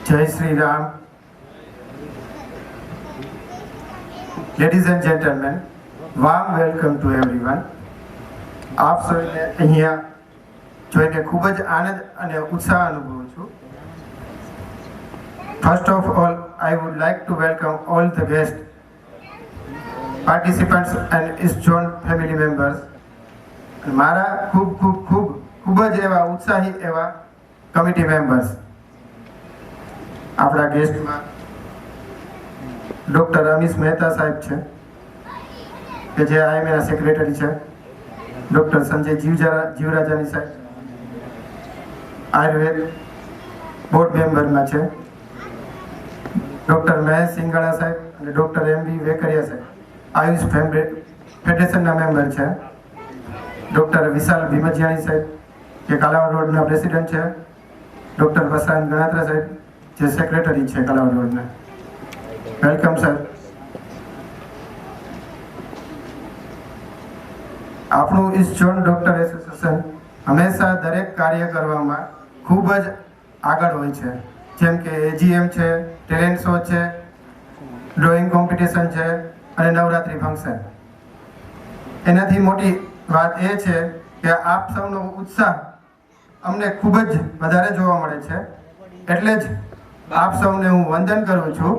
Jai Sri Ram. Ladies and gentlemen, warm welcome to everyone. આપ સૌને અહીંયા જોઈને ખૂબ જ આનંદ અને ઉત્સાહ અનુભવું છું. First of all, I would like to welcome all the guests, participants and its joint family members. મારા ખૂબ જ એવા ઉત્સાહી એવા કમિટી મેમ્બર્સ. આપણા ગેસ્ટમાં ડૉક્ટર રમેશ મહેતા સાહેબ છે કે જે આઈએમએના સેક્રેટરી છે. ડૉક્ટર સંજય જીવરાજાની સાહેબ આયુર્વેદ બોર્ડ મેમ્બરમાં છે. ડૉક્ટર મહેશ સિંગાળા સાહેબ અને ડૉક્ટર એમ.બી. વેકરિયા સાહેબ આયુષ ફેડરેશનના મેમ્બર છે. ડૉક્ટર વિશાલ ભીમજીયાણી સાહેબ જે કાલાવડ રોડના પ્રેસિડેન્ટ છે. ડૉક્ટર વસંત ગણાત્રા સાહેબ જે સેક્રેટરી છે કાલાવડ રોડના. Welcome sir. આપણું ઈસ્ટર્ન ડૉક્ટર એસોસિએશન હંમેશા દરેક કાર્ય કરવામાં ખૂબ જ આગળ હોય છે. જેમ કે એજીએમ છે, ટેલેન્ટ શો છે, ડ્રોઈંગ કોમ્પિટિશન છે અને નવરાત્રિ ફંક્શન. એનાથી મોટી વાત એ છે કે આપ સૌનો ઉત્સાહ અમને ખૂબ જ વધારે જોવા મળે છે. એટલે જ આપ સૌને હું વંદન કરું છું.